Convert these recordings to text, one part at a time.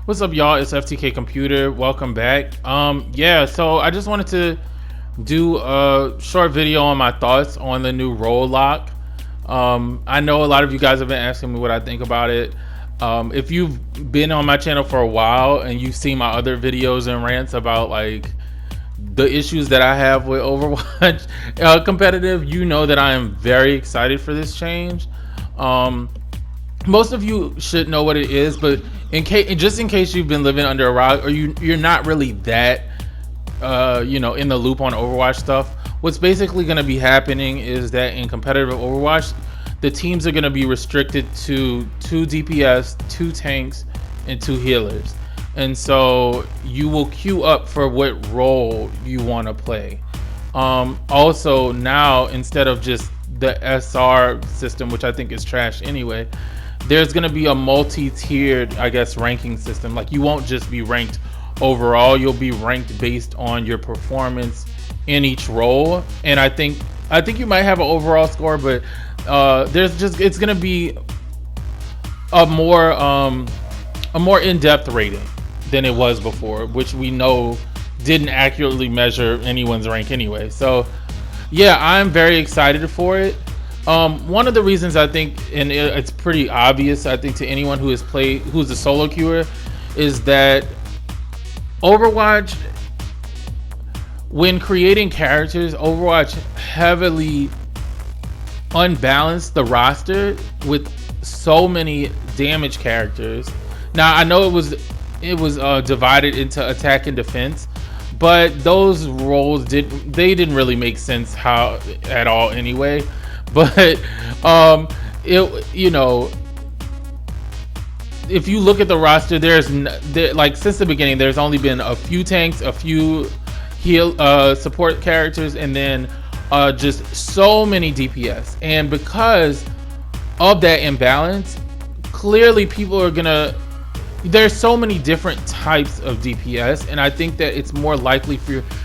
What's up, y'all? It's FTK Computer. Welcome back. Yeah, so I just wanted to do a short video on my thoughts on the new role lock. I know a lot of you guys have been asking me what I think about it. If you've been on my channel for a while and you've seen my other videos and rants about like the issues that I have with Overwatch competitive, you know that I am very excited for this change. Most of you should know what it is, but just in case you've been living under a rock or you're not really that in the loop on Overwatch stuff, what's basically going to be happening is that in competitive Overwatch, the teams are going to be restricted to 2 DPS, 2 tanks, and 2 healers. And so you will queue up for what role you want to play. Also, now instead of just the SR system, which I think is trash anyway, there's going to be a multi-tiered, I guess, ranking system. Like, you won't just be ranked overall, you'll be ranked based on your performance in each role. And I think you might have an overall score, but it's going to be a more in-depth rating than it was before, which we know didn't accurately measure anyone's rank anyway. So yeah, I'm very excited for it. One of the reasons I think, and it's pretty obvious, I think, to anyone who's a solo queuer, is that Overwatch, when creating characters, Overwatch heavily unbalanced the roster with so many damage characters. Now I know it was divided into attack and defense, but those roles didn't really make sense at all anyway. But if you look at the roster, like since the beginning, there's only been a few tanks, a few support characters, and then just so many DPS. And because of that imbalance, clearly people are gonna. There's so many different types of DPS, and I think that it's more likely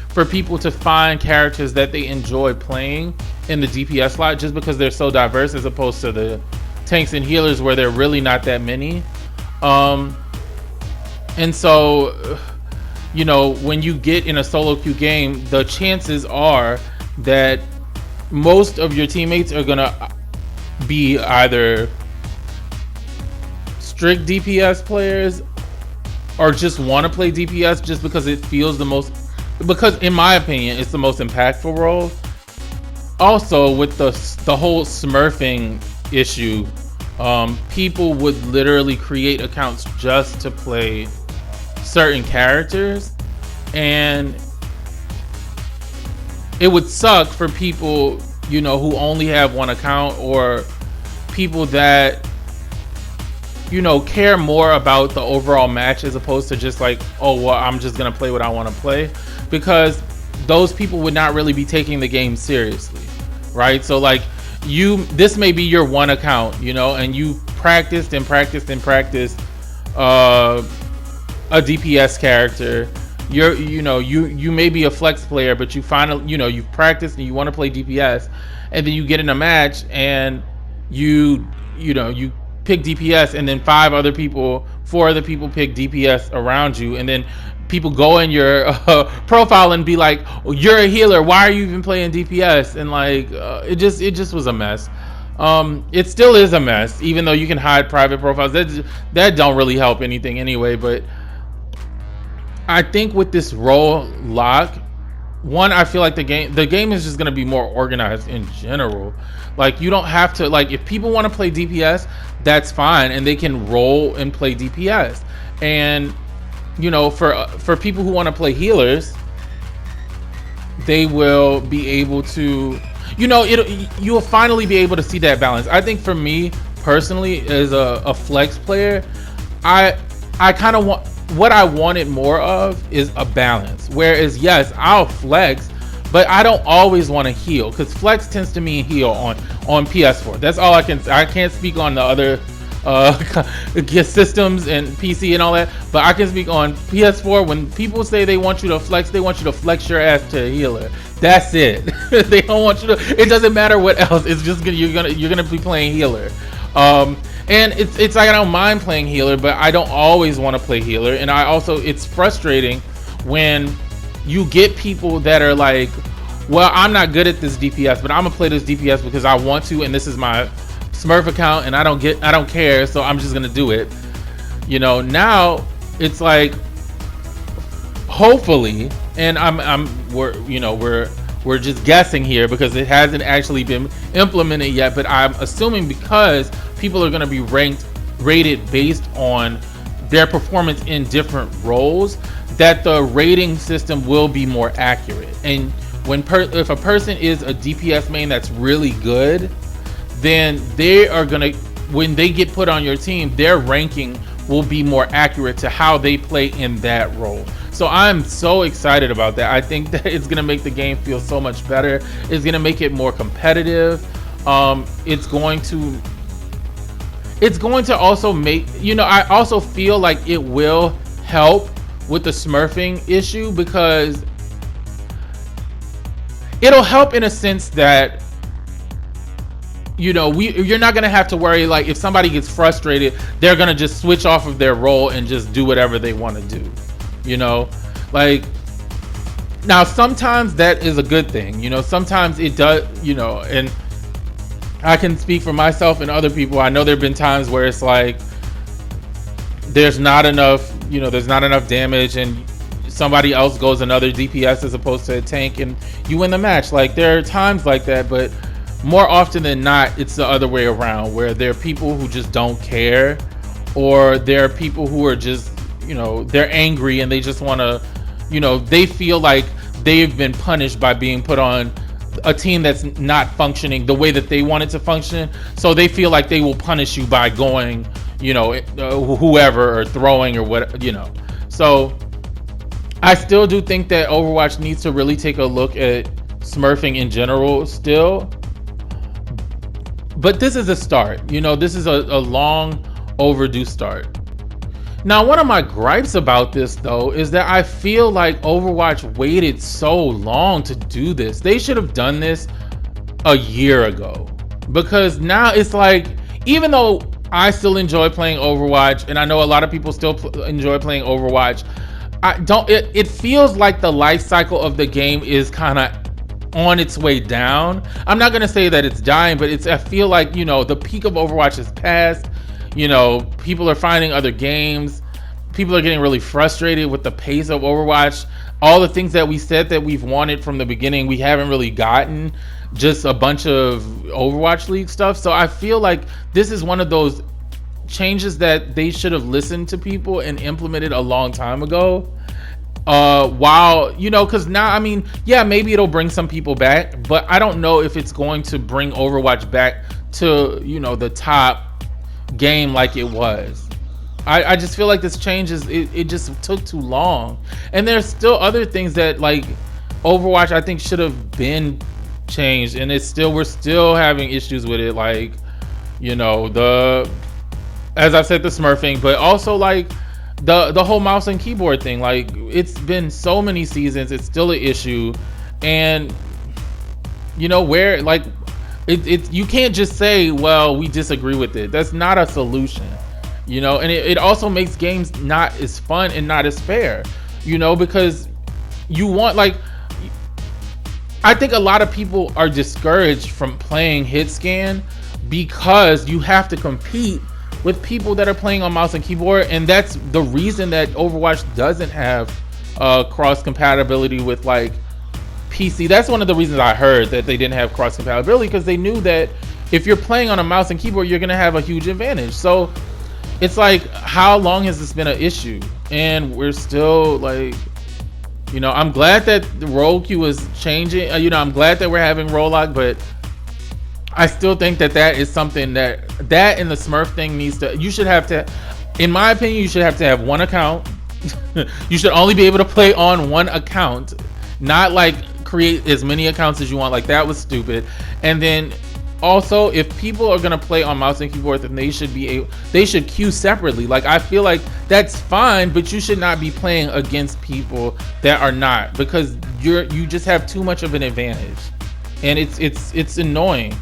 for people to find characters that they enjoy playing in the DPS slot, just because they're so diverse, as opposed to the tanks and healers where they're really not that many. And so, when you get in a solo queue game, the chances are that most of your teammates are gonna be either strict DPS players or just want to play DPS just because it feels because in my opinion it's the most impactful role. Also, with the whole smurfing issue, people would literally create accounts just to play certain characters, and it would suck for people who only have one account, or people that care more about the overall match as opposed to just like, oh well, I'm just gonna play what I want to play, because those people would not really be taking the game seriously, right? So like, this may be your one account, and you practiced a DPS character. You may be a flex player, but you finally you've practiced and you want to play DPS, and then you get in a match and you pick DPS, and then 4 other people pick DPS around you, and then people go in your profile and be like, oh, you're a healer, why are you even playing DPS? And like, it just was a mess. It still is a mess, even though you can hide private profiles. That don't really help anything anyway. But I think with this role lock, I feel like the game is just going to be more organized in general. Like, you don't have to, like, if people want to play DPS, that's fine, and they can roll and play DPS. And for people who want to play healers, they will be able to, you'll finally be able to see that balance. I think for me personally, as a flex player, I kind of want, what I wanted more of is a balance. Whereas, yes, I'll flex, but I don't always want to heal, because flex tends to mean heal on PS4. That's all I can't speak on the other systems and PC and all that, but I can speak on PS4. When people say they want you to flex your ass to a healer. That's it. They don't want you to. It doesn't matter what else. It's just you're gonna be playing healer. And it's like I don't mind playing healer, but I don't always want to play healer. And I also, it's frustrating when you get people that are like, well, I'm not good at this DPS, but I'm gonna play this DPS because I want to, and this is my Smurf account, and I don't care, so I'm just gonna do it. You know, now it's like, hopefully, and we're just guessing here because it hasn't actually been implemented yet, but I'm assuming because people are going to be rated based on their performance in different roles, that the rating system will be more accurate. And if a person is a DPS main that's really good, then they are going to, when they get put on your team, their ranking will be more accurate to how they play in that role. So I'm so excited about that. I think that it's going to make the game feel so much better. It's going to make it more competitive. It's going to also make, I also feel like it will help with the smurfing issue, because it'll help in a sense that, you're not going to have to worry, like, if somebody gets frustrated, they're going to just switch off of their role and just do whatever they want to do. Like, now sometimes that is a good thing, sometimes it does, and I can speak for myself and other people. I know there have been times where it's like there's not enough damage, and somebody else goes another DPS as opposed to a tank, and you win the match. Like, there are times like that, but more often than not, it's the other way around, where there are people who just don't care, or there are people who are just, they're angry and they just want to, they feel like they've been punished by being put on a team that's not functioning the way that they want it to function. So they feel like they will punish you by going, whoever, or throwing, or what, So I still do think that Overwatch needs to really take a look at smurfing in general still. But this is a start. This is a long overdue start. Now, one of my gripes about this, though, is that I feel like Overwatch waited so long to do this. They should have done this a year ago. Because now it's like, even though I still enjoy playing Overwatch, and I know a lot of people still enjoy playing Overwatch, it feels like the life cycle of the game is kind of on its way down. I'm not going to say that it's dying, but I feel like, the peak of Overwatch is past. People are finding other games. People are getting really frustrated with the pace of Overwatch. All the things that we said that we've wanted from the beginning, we haven't really gotten. Just a bunch of Overwatch League stuff. So I feel like this is one of those changes that they should have listened to people and implemented a long time ago. Because now, maybe it'll bring some people back, but I don't know if it's going to bring Overwatch back to, the top game like it was. I just feel like this change it just took too long. And there's still other things that, like, Overwatch, I think should have been changed, and we're still having issues with it, like, as I said, the smurfing, but also like the whole mouse and keyboard thing. Like, it's been so many seasons, it's still an issue. And where, like, you can't just say, well, we disagree with it. That's not a solution, and it also makes games not as fun and not as fair, because you want, like, I think a lot of people are discouraged from playing Hitscan because you have to compete with people that are playing on mouse and keyboard, and that's the reason that Overwatch doesn't have cross compatibility with, like, PC. That's one of the reasons I heard that they didn't have cross compatibility, because they knew that if you're playing on a mouse and keyboard, you're gonna have a huge advantage. So it's like, how long has this been an issue? And we're still, like, I'm glad that the role queue is changing. I'm glad that we're having role lock, but I still think that is something that and the Smurf thing you should have to, in my opinion, you should have to have one account. You should only be able to play on one account, not like create as many accounts as you want. Like, that was stupid. And then also, if people are gonna play on mouse and keyboard, then they should queue separately. Like, I feel like that's fine, but you should not be playing against people that are not, because you just have too much of an advantage, and it's annoying.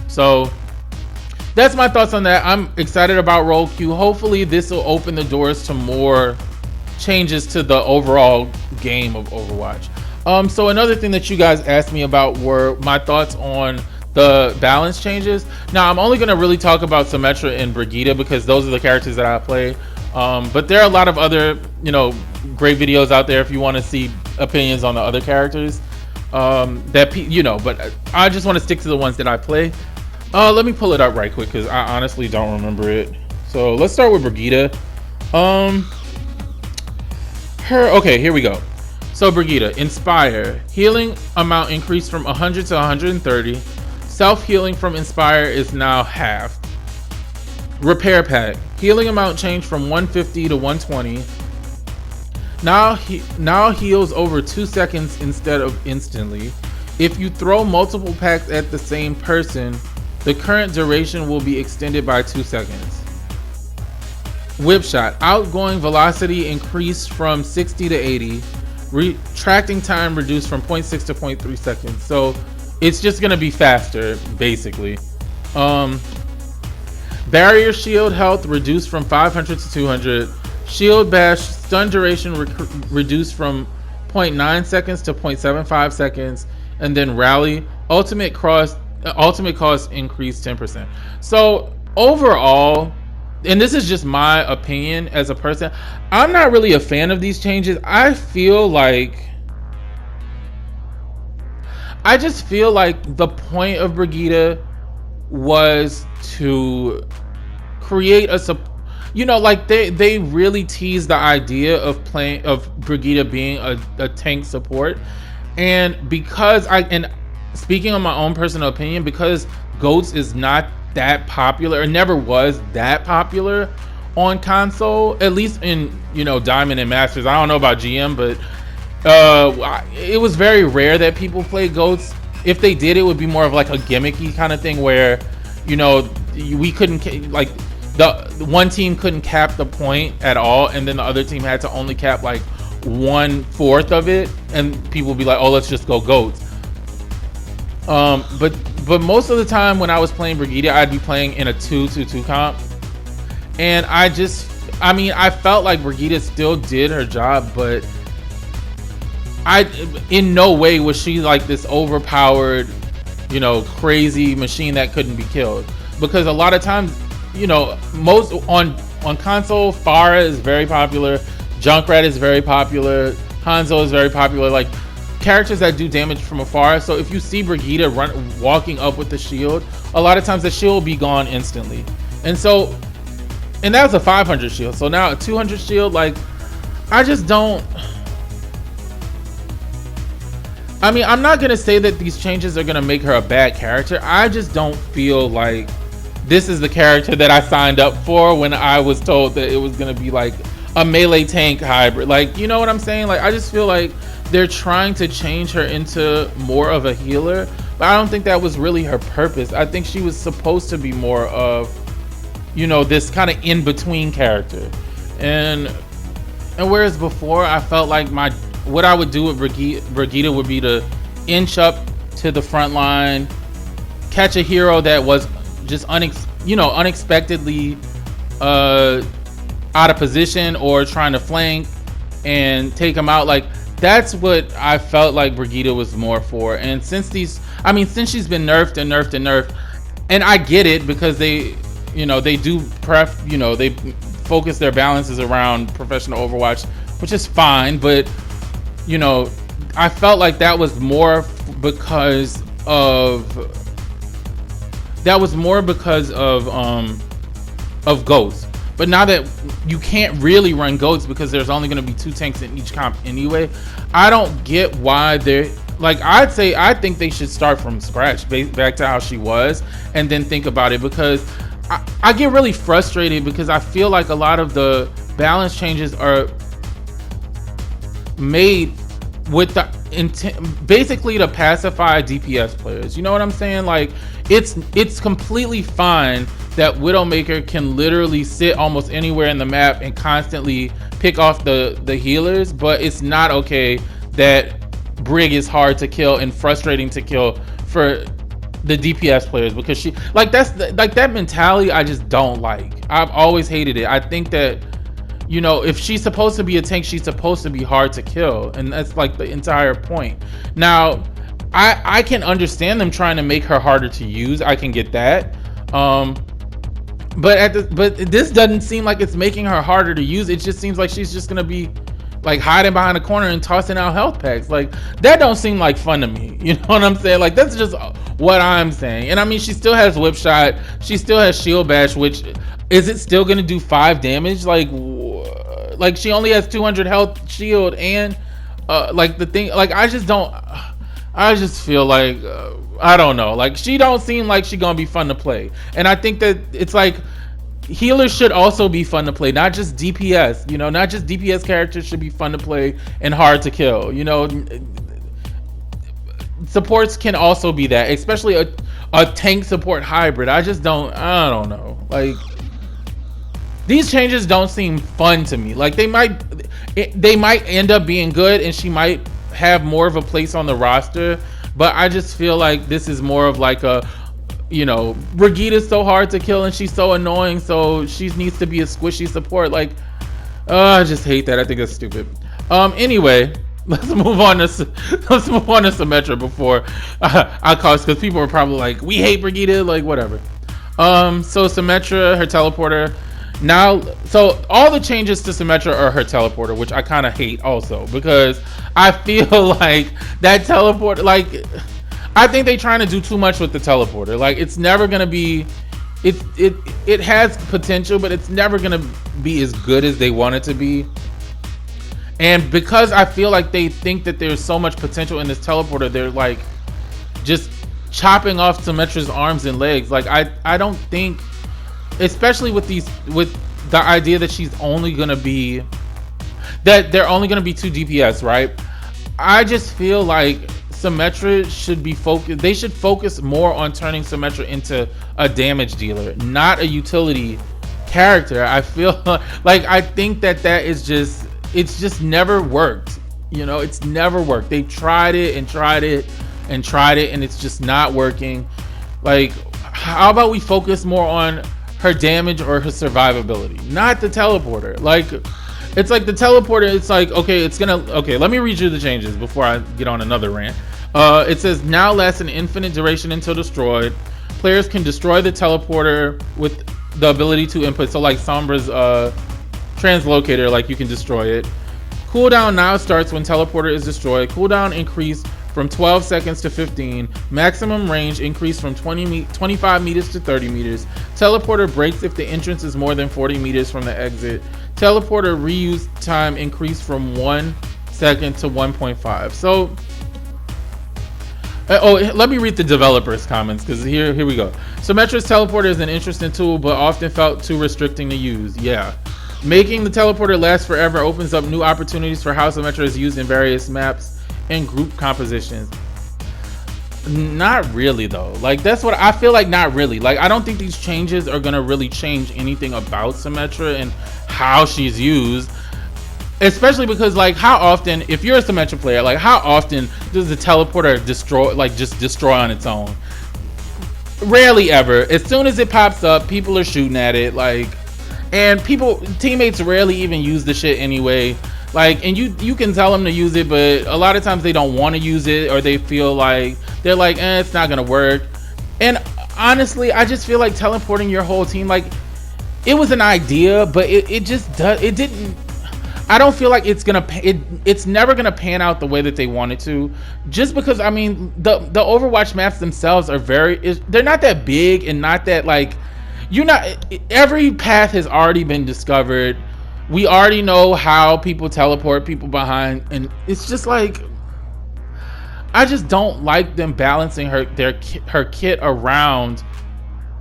So that's my thoughts on that. I'm excited about Roll Q. Hopefully this will open the doors to more changes to the overall game of Overwatch. So another thing that you guys asked me about were my thoughts on the balance changes. Now I'm only going to really talk about Symmetra and Brigitte because those are the characters that I play. But there are a lot of other, great videos out there if you want to see opinions on the other characters. But I just want to stick to the ones that I play. Let me pull it up right quick because I honestly don't remember it. So let's start with Brigitte. Okay, here we go. So Brigitte, Inspire, healing amount increased from 100 to 130. Self-healing from Inspire is now half. Repair Pack, healing amount changed from 150 to 120. Now heals over 2 seconds instead of instantly. If you throw multiple packs at the same person, the current duration will be extended by 2 seconds. Whip Shot, outgoing velocity increased from 60 to 80. Retracting time reduced from 0.6 to 0.3 seconds. So it's just gonna be faster, basically. Barrier shield health reduced from 500 to 200. Shield bash stun duration reduced from 0.9 seconds to 0.75 seconds. And then rally ultimate cost increased 10%. So overall, and this is just my opinion as a person, I'm not really a fan of these changes. I just feel like the point of Brigitte was to create they really teased the idea of Brigitte being a tank support. And speaking on my own personal opinion, because GOATS is not that popular, or never was that popular on console, at least in Diamond and Masters. I don't know about GM, but it was very rare that people play GOATS. If they did, it would be more of like a gimmicky kind of thing where we couldn't, like, the one team couldn't cap the point at all, and then the other team had to only cap like 1/4 of it, and people would be like, oh, let's just go GOATS. But most of the time when I was playing Brigitte, I'd be playing in a 2-2-2 comp. And I felt like Brigitte still did her job, but in no way was she like this overpowered, crazy machine that couldn't be killed. Because a lot of times, most on console, Pharah is very popular, Junkrat is very popular, Hanzo is very popular, like characters that do damage from afar. So if you see Brigitte walking up with the shield, a lot of times the shield will be gone instantly. And that was a 500 shield. So now a 200 shield, like, I'm not gonna say that these changes are gonna make her a bad character. I just don't feel like this is the character that I signed up for when I was told that it was gonna be like a melee tank hybrid. Like, you know what I'm saying? Like, I just feel like they're trying to change her into more of a healer, but I don't think that was really her purpose. I think she was supposed to be more of, this kind of in-between character. And whereas before, I felt like what I would do with Brigitte would be to inch up to the front line, catch a hero that was just unexpectedly out of position or trying to flank and take him out. Like, that's what I felt like Brigitte was more for. And since she's been nerfed, and I get it, because they do they focus their balances around professional Overwatch, which is fine, but I felt like that was more because of GOATS. But now that you can't really run GOATS because there's only going to be 2 tanks in each comp anyway, I don't get why they're like, I think they should start from scratch, back to how she was, and then think about it, because I get really frustrated because I feel like a lot of the balance changes are made with the intent, basically, to pacify DPS players. You know what I'm saying? Like, it's completely fine that Widowmaker can literally sit almost anywhere in the map and constantly pick off the healers, but it's not okay that Brig is hard to kill and frustrating to kill for the DPS players, because she like like that mentality I just don't like. I've always hated it. I think that, you know, if she's supposed to be a tank, she's supposed to be hard to kill, and that's like the entire point. Now, I can understand them trying to make her harder to use. I can get that. But this doesn't seem like it's making her harder to use. It just seems like she's just gonna be like hiding behind a corner and tossing out health packs. Like, that don't seem like fun to me. You know what I'm saying? Like, that's just what I'm saying. And I mean, she still has whip shot. She still has shield bash, which is it still gonna do 5 damage? Like she only has 200 health shield, and like the thing, like I just feel like I don't know, like she don't seem like she gonna be fun to play. And I think that it's like healers should also be fun to play, not just DPS. You know, not just DPS characters should be fun to play and hard to kill. You know, supports can also be that, especially a tank support hybrid. I don't know, like these changes don't seem fun to me. Like they might end up being good, and she might have more of a place on the roster, but I just feel like this is more of like a, you know, Brigitta's so hard to kill and she's so annoying, so she needs to be a squishy support. Like, I just hate that. I think it's stupid. Anyway, let's move on to Symmetra before I cause, because people are probably like, we hate Brigitte, like whatever. So Symmetra, her teleporter. Now, so all the changes to Symmetra are her teleporter, which I kind of hate also, because I feel like that teleporter, like, I think they're trying to do too much with the teleporter. Like, it's never gonna be, it has potential, but it's never gonna be as good as they want it to be. And because I feel like they think that there's so much potential in this teleporter, they're like just chopping off Symmetra's arms and legs. Like, I don't think, especially with the idea that she's only gonna be, that they're only gonna be 2 DPS, right? I just feel like Symmetra should be focused. They should focus more on turning Symmetra into a damage dealer, not a utility character. I feel like, I think that is just, it's just never worked. You know, it's never worked. They've tried it and tried it and tried it, and it's just not working. Like, how about we focus more on her damage or her survivability, not the teleporter? Like, it's like the teleporter, it's like, okay, let me read you the changes before I get on another rant. It says, now lasts an infinite duration until destroyed. Players can destroy the teleporter with the ability to input. So like Sombra's translocator, like you can destroy it. Cooldown now starts when teleporter is destroyed. Cooldown increased from 12 seconds to 15. Maximum range increased from 25 meters to 30 meters. Teleporter breaks if the entrance is more than 40 meters from the exit. Teleporter reuse time increased from 1 second to 1.5. So, let me read the developers' comments, because here we go. Symmetra's teleporter is an interesting tool, but often felt too restricting to use. Yeah. Making the teleporter last forever opens up new opportunities for how Symmetra is used in various maps and group compositions. Not really though. Like, that's what I feel like. Not really. Like, I don't think these changes are gonna really change anything about Symmetra and how she's used, especially because, like, how often, if you're a Symmetra player, like, how often does the teleporter destroy, like, just destroy on its own? Rarely ever. As soon as it pops up, people are shooting at it, like, and teammates rarely even use the shit anyway. Like, and you can tell them to use it, but a lot of times they don't want to use it, or they feel like, they're like, it's not gonna work. And honestly, I just feel like teleporting your whole team, like, it was an idea, but it didn't, I don't feel like it's never gonna pan out the way that they wanted to, just because, I mean, the Overwatch maps themselves are they're not that big, and not that, like, every path has already been discovered. We already know how people teleport people behind, and it's just like, I just don't like them balancing her kit around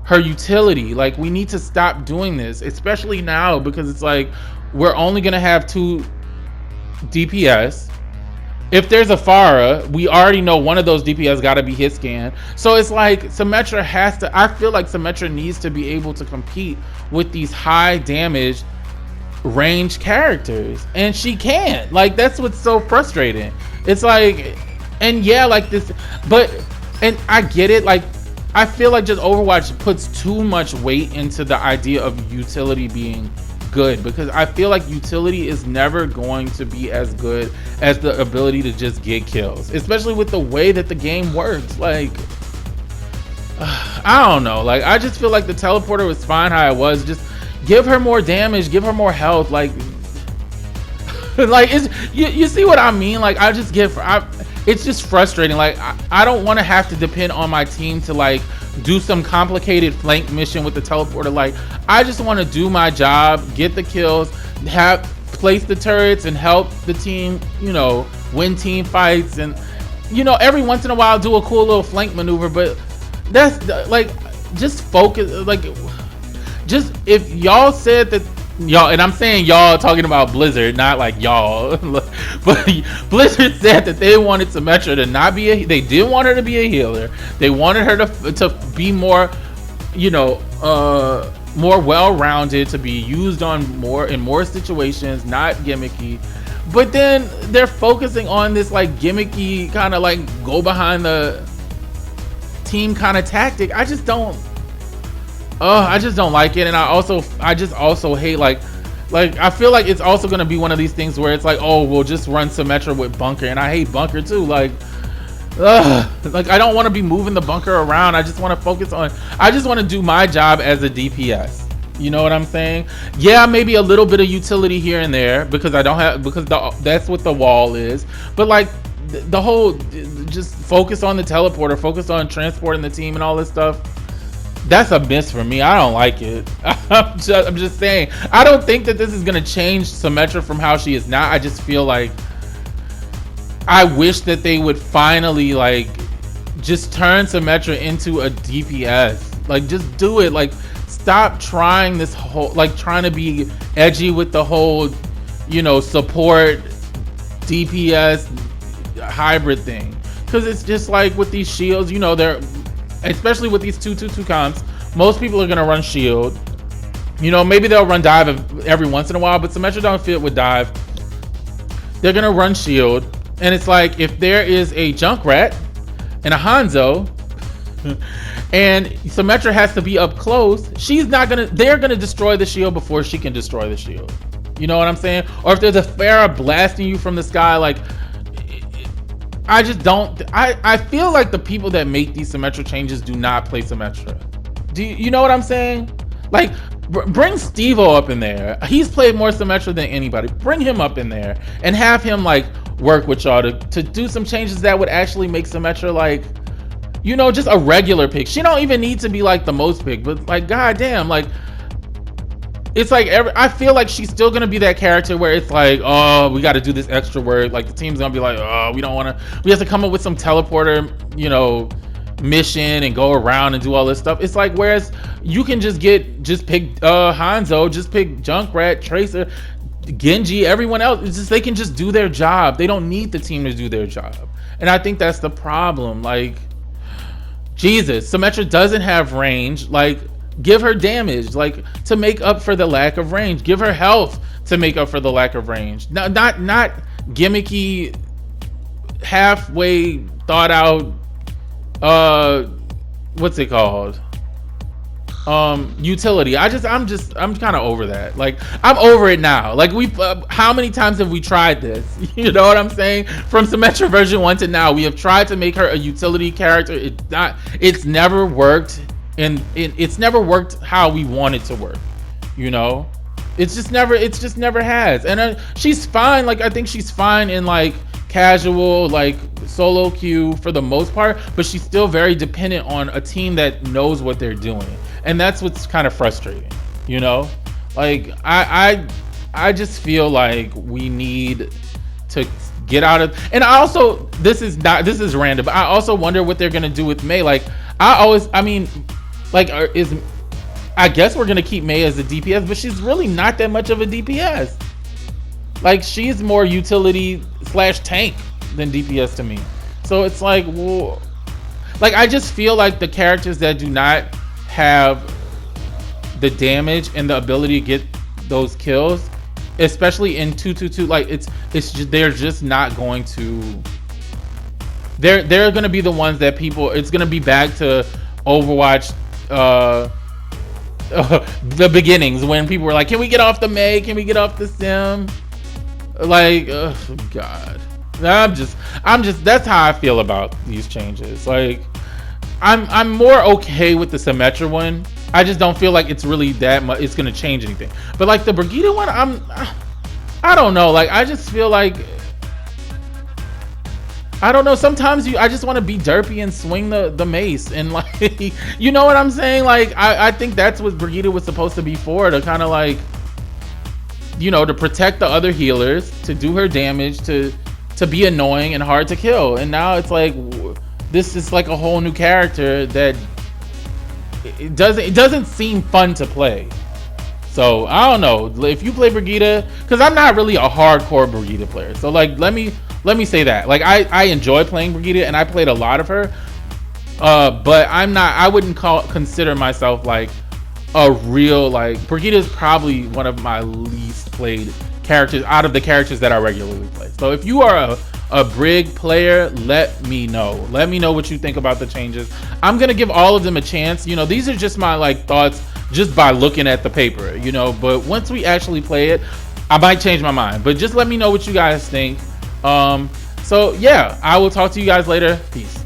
her utility. Like, we need to stop doing this, especially now, because it's like, we're only gonna have 2 DPS. If there's a Pharah, we already know one of those DPS gotta be hit scan. So it's like, Symmetra I feel like Symmetra needs to be able to compete with these high damage range characters, and she can't. Like, that's what's so frustrating. It's like, and yeah, like this, but, and I get it, like, I feel like just Overwatch puts too much weight into the idea of utility being good, because I feel like utility is never going to be as good as the ability to just get kills, especially with the way that the game works. Like, I don't know. Like, I just feel like the teleporter was fine how it was. Just give her more damage, give her more health. Like, like it's you see what I mean? Like, I just it's just frustrating. Like, I don't want to have to depend on my team to like do some complicated flank mission with the teleporter. Like, I just want to do my job, get the kills, place the turrets, and help the team, you know, win team fights, and you know, every once in a while do a cool little flank maneuver. But that's like, just focus. Like, just if y'all said that y'all, and I'm saying y'all talking about Blizzard, not like y'all, but Blizzard said that they wanted Symmetra to not be they didn't want her to be a healer. They wanted her to be more, you know, more well-rounded, to be used on in more situations, not gimmicky. But then they're focusing on this like gimmicky kind of like go behind the team kind of tactic. I just don't like it. And I just also hate like I feel like it's also going to be one of these things where it's like, oh, we'll just run Symmetra with Bunker, and I hate Bunker too. Like, like, I don't want to be moving the Bunker around. I just want to focus on, I just want to do my job as a DPS. You know what I'm saying? Yeah, maybe a little bit of utility here and there, because that's what the wall is. But like the whole, just focus on the teleporter, focus on transporting the team and all this stuff. That's a miss for me. I don't like it. I'm just saying. I don't think that this is gonna change Symmetra from how she is now. I just feel like I wish that they would finally like just turn Symmetra into a DPS. Like, just do it. Like, stop trying this whole, like, trying to be edgy with the whole, you know, support DPS hybrid thing. Because it's just like with these shields, you know, they're, especially with these 2-2-2 comps, most people are gonna run shield. You know, maybe they'll run dive every once in a while, but Symmetra don't fit with dive. They're gonna run shield, and it's like, if there is a Junkrat and a Hanzo, and Symmetra has to be up close, they're gonna destroy the shield before she can destroy the shield. You know what I'm saying? Or if there's a Pharah blasting you from the sky, like, I just don't. I feel like the people that make these Symmetra changes do not play Symmetra. Do you know what I'm saying? Like, bring Steve-O up in there. He's played more Symmetra than anybody. Bring him up in there and have him like work with y'all to do some changes that would actually make Symmetra, like, you know, just a regular pick. She don't even need to be like the most pick, but like, goddamn, like, it's like I feel like she's still gonna be that character where it's like, oh, we got to do this extra work. Like, the team's gonna be like, oh, we have to come up with some teleporter, you know, mission and go around and do all this stuff. It's like, whereas you can just pick Hanzo, just pick Junkrat, Tracer, Genji, everyone else. It's just, they can just do their job. They don't need the team to do their job. And I think that's the problem. Like, Jesus, Symmetra doesn't have range. Like, give her damage, like, to make up for the lack of range. Give her health to make up for the lack of range. Not gimmicky, halfway thought out, what's it called? Utility. I'm kind of over that. Like, I'm over it now. Like, how many times have we tried this? You know what I'm saying? From Symmetra version 1 to now, we have tried to make her a utility character. It's never worked. And it's never worked how we want it to work, you know. It just never has. And she's fine. Like, I think she's fine in like casual, like solo queue for the most part, but she's still very dependent on a team that knows what they're doing, and that's what's kind of frustrating, you know. Like, I just feel like we need to get out of. And I also, this is random, but I also wonder what they're gonna do with Mei. Like, I guess we're gonna keep Mei as a DPS, but she's really not that much of a DPS. Like, she's more utility / tank than DPS to me. So it's like, well, like, I just feel like the characters that do not have the damage and the ability to get those kills, especially in 2-2-2, like, they're just not going to. They're gonna be the ones that people. It's gonna be back to Overwatch the beginnings, when people were like, can we get off the Mei, can we get off the Sim? Like, oh god, I'm just that's how I feel about these changes. Like, I'm more okay with the Symmetra one. I just don't feel like it's really that much, it's gonna change anything. But like the Brigitte one, I don't know, like I just feel like, I don't know, sometimes I just want to be derpy and swing the mace, and like, you know what I'm saying? Like, I think that's what Brigitte was supposed to be for, to kind of like, you know, to protect the other healers, to do her damage, to be annoying and hard to kill. And now it's like, this is like a whole new character that it doesn't seem fun to play. So I don't know if you play Brigitte, because I'm not really a hardcore Brigitte player. So like, let me say that, like, I enjoy playing Brigitte and I played a lot of her, but I wouldn't consider myself like a real, like, Brigitte is probably one of my least played characters out of the characters that I regularly play. So if you are a Brig player, let me know what you think about the changes. I'm gonna give all of them a chance. You know, these are just my like thoughts just by looking at the paper, you know, but once we actually play it, I might change my mind. But just let me know what you guys think. So yeah, I will talk to you guys later. Peace.